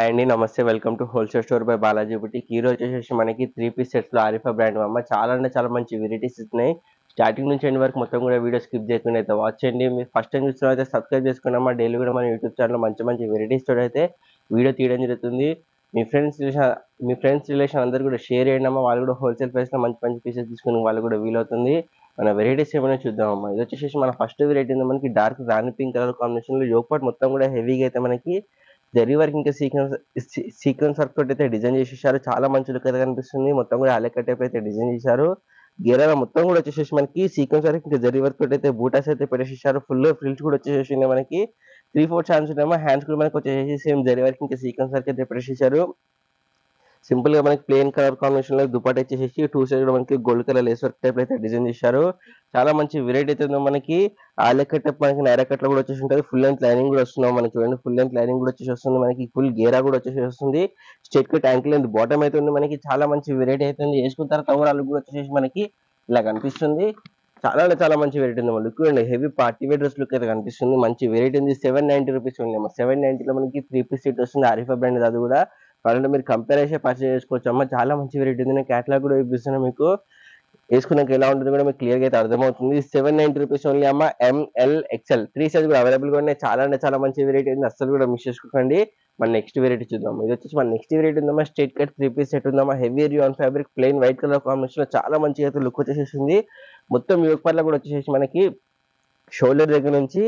Hi అండి, నమస్తే. Welcome to wholesale store by Balaji boutique. ఈ రోజు వచ్చేసి మనకి 3 పీస్ సెట్స్లో ఆరిఫా బ్రాండ్ అమ్మ చాలా అంటే చాలా మంచి వెరైటీస్ ఉన్నాయి. స్టార్టింగ్ నుంచి ఎండ్ వరకు మొత్తం కూడా వీడియో స్కిప్ చేయకుండా అయితే వాచ్ చేయండి. మీరు ఫస్ట్ టైం చూస్తున్న అయితే సబ్స్క్రైబ్ చేసుకున్నామా. డైలీ కూడా మన యూట్యూబ్ ఛానల్లో మంచి మంచి వెరైటీస్ తోటి అయితే వీడియో తీయడం జరుగుతుంది. మీ ఫ్రెండ్స్ రిలేషన్ అందరూ కూడా షేర్ చేయండి అమ్మా. వాళ్ళు కూడా హోల్సేల్ ప్రైస్లో మంచి మంచి పీసెస్ తీసుకుని వాళ్ళు కూడా వీలవుతుంది. మన వెరైటీస్ ఏమైనా చూద్దామమ్మా. ఇది వచ్చేసి మన ఫస్ట్ వెరైటీ ఉంది మనకి డార్క్ రాణి పింక్ కలర్ కాంబినేషన్లో యోగ్ పార్ట్ మొత్తం కూడా హెవీగా అయితే మనకి జరీ వర్క్ ఇంకా సీక్వెన్స్ వర్క్ తోటి అయితే డిజైన్ చేసేసారు. చాలా మంచి లుక్ అయితే కనిపిస్తుంది. మొత్తం కూడా అలెక్క టైప్ అయితే డిజైన్ చేశారు. గేరాల మొత్తం కూడా వచ్చేసి మనకి సీక్వెన్స్ వర్క్ ఇంకా జరీ వర్క్ తోటి అయితే బూటాస్ అయితే పెట్టేసేసారు. ఫుల్ ఫ్రిల్స్ కూడా వచ్చేసి మనకి 3/4 ఛాన్స్ ఉన్నాయో. హ్యాండ్స్ కూడా మనకి వచ్చేసి సేమ్ జరీ వర్క్ ఇంకా సీక్వెన్స్ వర్క్ అయితే పెట్టేసేసారు. సింపుల్ గా మనకి ప్లెయిన్ కలర్ కాంబినేషన్ లో దుపట్టా వచ్చేసి 2 సైడ్ కూడా మనకి gold colour lace work type అయితే డిజైన్ చేశారు. చాలా మంచి వెరైటీ అయితే ఉందో మనకి. ఆలెక్క టైప్ మనకి నైరా కట్ లో కూడా వచ్చేసి ఉంటుంది. ఫుల్ లెంత్ లైనింగ్ కూడా వస్తున్నాం మనకి. చూడండి, ఫుల్ లెంత్ లైనింగ్ కూడా వచ్చేసి వస్తుంది మనకి. ఫుల్ గేరా కూడా వచ్చేసి వస్తుంది. Straight cut ankle length bottom అయితే ఉంది మనకి. చాలా మంచి వెరైటీ అయితే ఉంది. వేసుకున్న తర్వాత ఓవరాల్ కూడా వచ్చేసి మనకి ఇలా కనిపిస్తుంది. చాలా అంటే చాలా మంచి వెరైటీ ఉంది. లుక్ అండి, heavy party wear dress look అయితే కనిపిస్తుంది. మంచి వెరైటీ ఉంది. 790 రూపీస్ ఉంది. 790 లో మనకి 3 పీస్ సెట్ వస్తుంది. ఆరిఫా బ్రాండ్ అది కూడా. కావాలంటే మీరు కంపేర్ చేసి పర్చేస్ చేసుకోవచ్చు అమ్మ. చాలా మంచి వెరైటీ ఉంది. నేను క్యాటలాగ్ కూడా చూపిస్తున్నా మీకు. వేసుకున్నాక ఎలా ఉంటుంది కూడా మీకు క్లియర్గా అయితే అర్థమవుతుంది. 790 రూపీస్ ఓన్లీ అమ్మ. ఎంఎల్ ఎక్స్ఎల్ 3 సైజ్ కూడా అవైలబుల్ గా ఉన్నాయి. చాలా అంటే చాలా మంచి వెరైటీ ఉంది. అస్సలు కూడా మిస్ చేసుకోకండి. మన నెక్స్ట్ వెరైటీ చూద్దాం. ఇది వచ్చేసి మన నెక్స్ట్ వెరైటీ ఉందమ్మా. స్ట్రైట్ కట్ 3 పీస్ సెట్ ఉందమ్మా. Heavy rayon fabric plain white colour combination లో చాలా మంచిగా అయితే లుక్ వచ్చేసేసింది. మొత్తం యోగ్ పార్ట్ కూడా వచ్చేసి మనకి షోల్డర్ దగ్గర నుంచి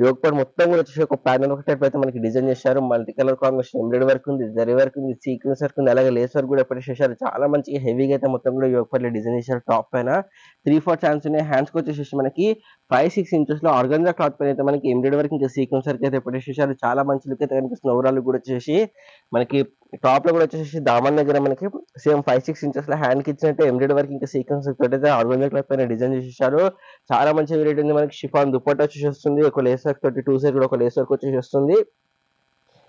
యోగ్ పార్ట్ మొత్తం కూడా వచ్చేసి ఒక ప్యానల్ ఒక టైప్ అయితే మనకి డిజైన్ చేశారు. Multi colour combination embroidery work ఉంది, జరీ వర్క్ ఉంది, సీక్వెన్స్ వర్క్ ఉంది, అలాగే లేస్ వర్క్ కూడా పెట్టేసేసారు. చాలా మంచిగా హెవీగా అయితే మొత్తం కూడా యోగ్ పార్ట్ డిజైన్ చేశారు. టాప్ పైన 3/4 ఛాన్స్ ఉన్నాయి. హ్యాండ్స్ కి వచ్చేసి మనకి 5-6 ఇంచెస్ లో ఆర్గంజా క్లాత్ పైన అయితే మనకి ఎంబ్రాయిడరీ వర్క్ ఇంకా సీక్వెన్స్ వర్క్ అయితే పెట్టేసేసారు. చాలా మంచి లుక్ అయితే కనిపిస్తుంది. ఓవరాల్ కూడా వచ్చేసి మనకి టాప్ లో కూడా వచ్చేసి దామన్ దగ్గర మనకి సేమ్ 5-6 ఇంచెస్ లో హ్యాండ్ కి ఇచ్చినట్టు ఎంబ్రాయిడరీ వర్క్ ఇంకా సీక్వెన్స్ వర్క్ అయితే ఆర్గంజా క్లాత్ పైన డిజైన్ చేసేసారు. చాలా మంచి వెరైటీ ఉంది మనకి. షిఫాన్ దుపట్టా వచ్చేసి వస్తుంది. ఒక లేస్ వర్క్ తోటి 2 సైడ్ కూడా ఒక లేస్ వర్క్ వచ్చేసి వస్తుంది.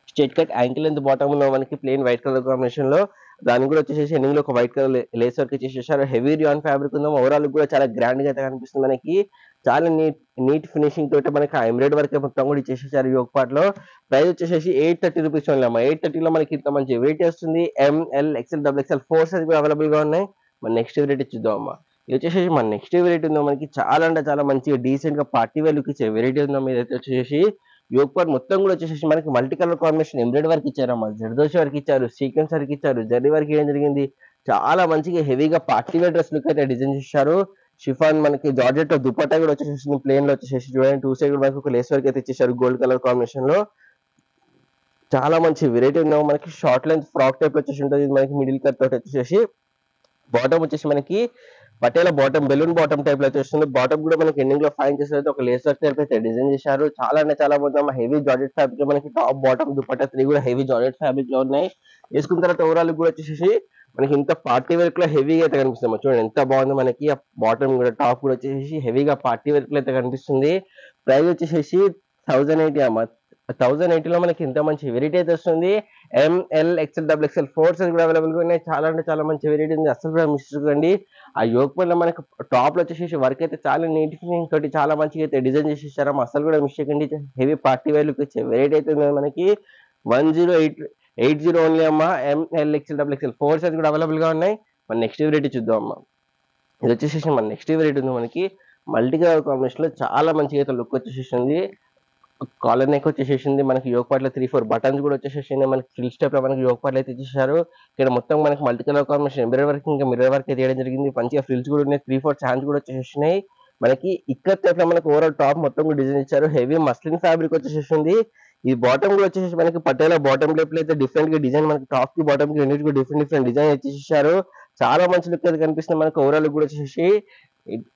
Straight cut ankle length bottom లో మనకి ప్లెయిన్ వైట్ కలర్ కాంబినేషన్ లో దానికి కూడా వచ్చేసి ఎండింగ్ లో ఒక వైట్ కలర్ లేస్ వర్క్ చేసేసారు. హెవీ రియాన్ ఫ్యాబ్రిక్ ఉందాం. ఓవరాల్ కూడా చాలా గ్రాండ్ గా అయితే కనిపిస్తుంది మనకి. చాలా నీట్ ఫినిషింగ్ తోటి మనకి ఎంబ్రాయిడరీ వర్క్ మొత్తం కూడా ఇచ్చేసేసారు యోగ్ పార్ట్ లో. ప్రైస్ వచ్చేసి 830 రూపీస్ ఓన్లీ అమ్మా. 830 లో మనకి ఇంత మంచి వెరైటీ వస్తుంది. ఎంఎల్ ఎక్స్ఎల్ XXL 4 సైజ్ కూడా అవైలబుల్ గా ఉన్నాయి. మన నెక్స్ట్ వెరైటీ చూద్దాం అమ్మా. ఇది వచ్చేసి మన నెక్స్ట్ వెరైటీ ఉందో మనకి. చాలా అంటే చాలా మంచిగా డీసెంట్ గా పార్టీ వేర్ లుక్ ఇచ్చే వెరైటీ ఉందో. మీద వచ్చేసి యోగ్ పార్ట్ మొత్తం కూడా వచ్చేసి మనకి multi colour combination embroidery work ఇచ్చారమ్మా. జర్దోషి వర్క్ ఇచ్చారు, సీక్వెన్స్ వర్క్ ఇచ్చారు, జరీ వర్క్ ఏం జరిగింది. చాలా మంచిగా హెవీగా పార్టీ వేర్ డ్రెస్ లుక్ అయితే డిజైన్ చేశారు. షిఫాన్ మనకి జార్జెట్ దుపట్టా కూడా వచ్చేసి ప్లేన్ లో వచ్చేసి చూడండి 2 సైడ్ మనకి ఒక లేస్ వర్క్ అయితే ఇచ్చేసారు గోల్డ్ కలర్ కాంబినేషన్ లో. చాలా మంచి వెరైటీ ఉన్నాం మనకి. షార్ట్ లెంత్ ఫ్రాక్ టైప్ వచ్చేసి ఉంటుంది. ఇది మనకి మిడిల్ కట్ తోటి వచ్చేసి బాటమ్ వచ్చేసి మనకి Patel bottom balloon bottom type లో అయితే వస్తుంది. బాటమ్ కూడా మనకి ఎండింగ్ లో 5 ఇంచెస్ అయితే ఒక లేస్ వర్క్ టైప్ అయితే డిజైన్ చేశారు. చాలా అంటే చాలా బాగుంది. హెవీ జార్జెట్ ఫ్యాబ్రిక్ మనకి టాప్ బాటమ్ దుపట్టా 3 కూడా హెవీ జార్జెట్ ఫ్యాబ్రిక్ లో ఉన్నాయి. వేసుకున్న తర్వాత ఓవరాల్ కూడా వచ్చేసి మనకి ఇంత పార్టీ వర్క్ లో హెవీగా అయితే కనిపిస్తుంది. చూడండి ఎంత బాగుంది మనకి. బాటమ్ కూడా టాప్ కూడా వచ్చేసి హెవీగా పార్టీ వర్క్ లో అయితే కనిపిస్తుంది. ప్రైస్ వచ్చేసి 1080 అమ్మ. 1080 లో మనకి ఇంత మంచి వెరైటీ అయితే వస్తుంది. ఎంఎల్ ఎక్స్ఎల్ XXL 4 సైజ్ కూడా అవైలబుల్ గా ఉన్నాయి. చాలా అంటే చాలా మంచి వెరైటీ ఉంది. అసలు కూడా మిస్ చేసుకోండి. ఆ యోగ్ పార్ట్ లో మనకి టాప్ లో వచ్చేసి వర్క్ అయితే చాలా నీట్ ఫినిషింగ్ తోటి చాలా మంచిగా అయితే డిజైన్ చేసేసారు. అసలు కూడా మిస్ చేయకండి. హెవీ పార్టీ వేర్ లుక్ వచ్చే వెరైటీ అయితే ఉంది మనకి. 1080 ఓన్లీ అమ్మ. ఎంఎల్ ఎక్స్ఎల్ XXL 4 సైజ్ కూడా అవైలబుల్ గా ఉన్నాయి. మన నెక్స్ట్ వెరైటీ చూద్దాం అమ్మ. ఇది వచ్చేసి మన నెక్స్ట్ వెరైటీ ఉంది మనకి. మల్టీ కలర్ కాంబినేషన్ లో చాలా మంచిగా అయితే లుక్ వచ్చేసింది. కాలర్ నెక్ వచ్చేసేసింది మనకి. యోగ్ పార్ట్ లో 3-4 బటన్స్ కూడా వచ్చేసేసింది మనకి. ఫ్రిల్ స్టెప్ లో మనకి యోగ్ పార్ట్ అయితే ఇచ్చేసారు. ఇక్కడ మొత్తం మనకి multi colour combination embroidery work ఇంకా మిర్రర్ వర్క్ అయితే చేయడం జరిగింది. మంచిగా ఫ్రిల్స్ కూడా ఉన్నాయి. 3/4 ఛాన్స్ కూడా వచ్చేసినాయి మనకి. ఇక్కడ టైప్ లో మనకి ఓవరాల్ టాప్ మొత్తం కూడా డిజైన్ ఇచ్చారు. హెవీ మస్లిన్ ఫ్యాబ్రిక్ వచ్చేసింది. ఈ బాటమ్ కూడా వచ్చేసి మనకి పటేల బాటమ్ టైప్ లో అయితే డిఫరెంట్ గా డిజైన్ మనకి టాప్ కి బాటమ్ కి రెండింటికి డిఫరెంట్ డిజైన్ వచ్చేసారు. చాలా మంచి లుక్ అయితే కనిపిస్తుంది మనకి. ఓవరాల్ కూడా వచ్చేసి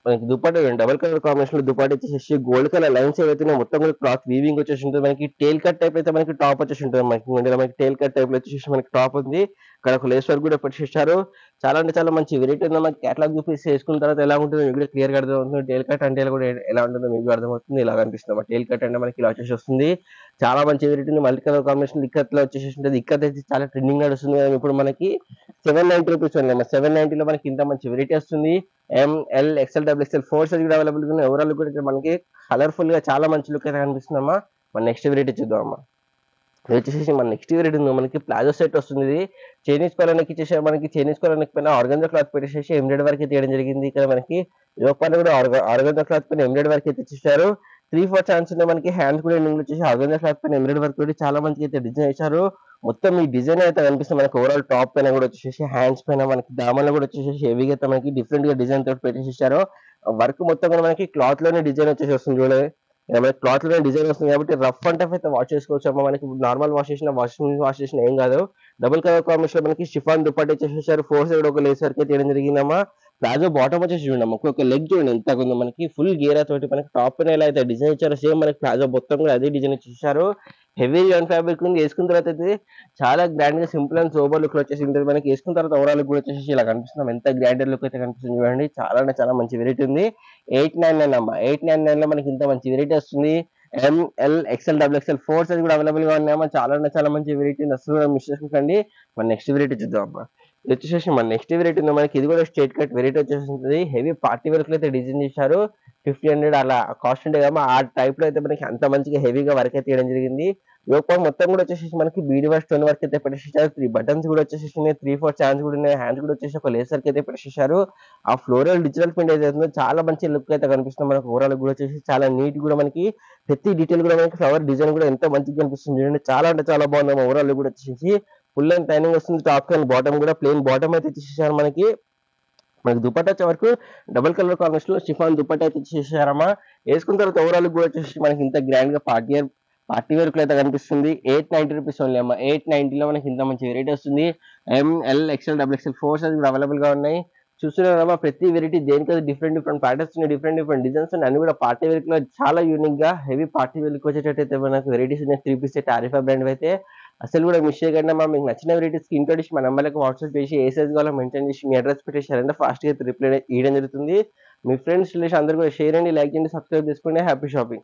మనకి దుపట్టా డబల్ కలర్ కాంబినేషన్ లో దుపట్టా వచ్చేసి గోల్డ్ కలర్ లైన్స్ ఏవైతే మొత్తం కూడా క్లాత్ వీవింగ్ వచ్చేసి ఉంటుంది మనకి. టేల్ కట్ టైప్ అయితే మనకి టాప్ వచ్చేసి ఉంటుంది మనకి టేల్ కట్ టైప్ లో వచ్చేసి మనకి టాప్ ఉంది. ఇక్కడ ఒక లేస్ వర్క్ కూడా పెట్టేసారు. చాలా అంటే చాలా మంచి వెరైటీ ఉంది. మనకి క్యాటలాగ్ చూపిస్తే వేసుకున్న తర్వాత ఎలా ఉంటుందో మీకు కూడా క్లియర్ గా అర్థమవుతుంది. టేల్ కట్ అంటే కూడా ఎలా ఉంటుందో మీకు అర్థమవుతుంది. ఇలా కనిపిస్తుంది టేల్ కట్ అంటే మనకి ఇలా వచ్చేసి వస్తుంది. చాలా మంచి వెరైటీ ఉంది. మల్టీ కలర్ కాంబినేషన్ ఇక్కత్ లో వచ్చేసి ఉంటుంది. ఇక్కత్ అయితే చాలా ట్రెండింగ్ నడుస్తుంది. ఇప్పుడు మనకి 790 రూపీస్ ఉంది. 790 లో మనకి ఇంత మంచి వెరైటీ వస్తుంది. ఎంఎల్ ఎక్స్ఎల్ XXL 4 సైజ్ కూడా అవైలబుల్ గా ఉన్నాయి. ఓవరాల్ కూడా మనకి కలర్ఫుల్ గా చాలా మంచి లుక్ అయితే కనిపిస్తుందమ్మా. మన నెక్స్ట్ వెరైటీ చూద్దామమ్మా. ఇది వచ్చేసి మన నెక్స్ట్ వెరైటీ ఉంది మనకి ప్లాజో సెట్ వస్తుంది. ఇది చైనీస్ కాలర్‌కి ఇచ్చేసారు. మనకి చైనీస్ కాలర్ పైన ఆర్గాన్జా క్లాత్ పెట్టేసేసి ఎంబ్రాయిడరీ వర్క్ తీయడం జరిగింది. ఇక్కడ మనకి యోక్ పార్ట్ కూడా ఆర్గాన్జా క్లాత్ పైన ఎంబ్రాయిడరీ వర్క్ అయితే ఇచ్చేసారు. 3, 4 ఛాన్స్ ఉన్నాయి మనకి. హ్యాండ్స్ కూడా ఎండింగ్ వచ్చేసి ఆర్గాన్జా క్లాత్ పైన ఎంబ్రాయిడరీ వర్క్ తోటి చాలా మంచిగా అయితే డిజైన్ చేశారు. మొత్తం ఈ డిజైన్ అయితే కనిపిస్తుంది మనకి. ఓవరాల్ టాప్ పైన కూడా వచ్చేసి హ్యాండ్స్ పైన మనకి దామన్లో కూడా వచ్చేసి హెవీగా అయితే మనకి డిఫరెంట్ గా డిజైన్ తోటి పెట్టేసేసారు. వర్క్ మొత్తం కూడా మనకి క్లాత్ లోనే డిజైన్ వచ్చేసి వస్తుంది చూడండి. మనకి క్లాత్ లోనే డిజైన్ వస్తుంది కాబట్టి రఫ్ అండ్ టఫ్ అయితే వాష్ చేసుకోవచ్చు అమ్మ. మనకి నార్మల్ వాష్ చేసిన ఏం కాదు. డబుల్ కలర్ కాంబినేషన్ లో మనకి షిఫాన్ దుపట్టా ఇచ్చేసేసారు. 4 సైడ్ ఒక లేస్ వర్క్ అయితే తీయడం జరిగిందమ్మా. ప్లాజో బాటమ్ వచ్చేసి చూడండి ఒక్కొక్క లెగ్ చూడండి ఎంత ఉందో మనకి. ఫుల్ గేరా తోటి మనకి టాప్ పైన ఎలా అయితే డిజైన్ ఇచ్చారో సేమ్ మనకి ప్లాజో మొత్తం కూడా అదే డిజైన్ ఇచ్చేసారు. హెవీ రియాన్ ఫ్యాబ్రిక్ ఉంది. వేసుకున్న తర్వాత అయితే చాలా గ్రాండ్ గా సింపుల్ అండ్ సోబర్ లుక్ లో వచ్చేసి ఉంటుంది. మనకి వేసుకున్న తర్వాత ఓవరాల్ లుక్ కూడా వచ్చేసి ఇలా కనిపిస్తున్నాం. ఎంత గ్రాండెడ్ లుక్ అయితే కనిపిస్తుంది చూడండి. చాలా అంటే చాలా మంచి వెరైటీ ఉంది. 899 అమ్మ. 899 లో మనకి ఇంత మంచి వెరైటీ వస్తుంది. M L XL double XL 4 size కూడా అవైలబుల్ గా ఉన్నాయమ్మా. చాలా అంటే చాలా మంచి వెరైటీ ఉంది. అసలు మిస్ చేసుకోకండి. మన నెక్స్ట్ వెరైటీ చూద్దాం అమ్మా. ఇది వచ్చేసి మన నెక్స్ట్ వెరైటీ ఉంది మనకి. ఇది కూడా స్ట్రైట్ కట్ వెరైటీ వచ్చేసి హెవీ పార్టీ వర్క్ లో అయితే డిజైన్ చేశారు. 1500 అలా కాస్ట్ ఉంటే కదా ఆ టైప్ లో అయితే మనకి అంత మంచిగా హెవీగా వర్క్ అయితే తీయడం జరిగింది. యోక్ పార్ట్ మొత్తం కూడా వచ్చేసి మనకి బీడి వర్క్ స్టోన్ వర్క్ అయితే పెట్టేసారు. 3 బటన్స్ కూడా వచ్చేసి 3, 4 ఛాన్స్ కూడా ఉన్నాయి. హ్యాండ్స్ కూడా వచ్చేసి ఒక లేస్ వర్క్ అయితే పెట్టేసారు. ఆ ఫ్లోరల్ డిజిటల్ ప్రింట్ అయితే ఉందో చాలా మంచి లుక్ అయితే కనిపిస్తుంది మనకు. ఓవరాల్ కూడా వచ్చేసి చాలా నీట్ కూడా మనకి ప్రతి డీటెయిల్ కూడా మనకి ఫ్లవర్ డిజైన్ కూడా ఎంత మంచిగా కనిపిస్తుంది చూడండి. చాలా అంటే చాలా బాగుంది. ఓవరాల్ కూడా వచ్చేసి ఫుల్ అండ్ టైనింగ్ వస్తుంది. టాప్ అండ్ బాటమ్ కూడా ప్లెయిన్ బాటమ్ అయితే ఇచ్చేసారు మనకి. మనకి దుపట్టా వచ్చే వరకు డబుల్ కలర్ కాంబినేషన్ లో షిఫాన్ దుపట్టా అయితే ఇచ్చేసారమ్మా. వేసుకున్న తర్వాత ఓవరాల్ కూడా వచ్చేసి మనకి ఇంత గ్రాండ్ గా పార్టీ వేర్ అయితే కనిపిస్తుంది. 890 రూపీస్ ఓన్లీ అమ్మా. 890 లో మనకి ఇంత మంచి వెరైటీ వస్తుంది. M L XL double XL 4 size కూడా అవైలబుల్ గా ఉన్నాయి. చూస్తున్నారమ్మా ప్రతి వెరైటీ దేనికి డిఫరెంట్ డిఫరెంట్ ప్యాటర్న్స్ ఉన్నాయి. డిఫరెంట్ డిజైన్స్ ఉన్నాయి. అన్ని కూడా పార్టీ వేర్ లో చాలా యూనిక్ గా హెవీ పార్టీ వేర్ వచ్చేటట్టు మనకు వెరైటీస్ ఉన్నాయి. 3 పీస్ సెట్ ఆరిఫా బ్రాండ్ అయితే అసలు కూడా మిస్ చేయకండి అమ్మా. మీకు నచ్చిన వెరైటీస్ స్క్రీన్ షాట్ ఇచ్చి మా నెంబర్లకు వాట్సాప్ చేసి ఏ సైజ్ కావాలో మెన్షన్ చేసి మీ అడ్రస్ పెట్టేసారంటే ఫాస్ట్ గా రిప్లై ఇవ్వడం జరుగుతుంది. మీ ఫ్రెండ్స్ రిలేషన్ అందరూ కూడా షేర్ అండి, లైక్ చేయండి, సబ్స్క్రైబ్ చేసుకోండి. Happy shopping.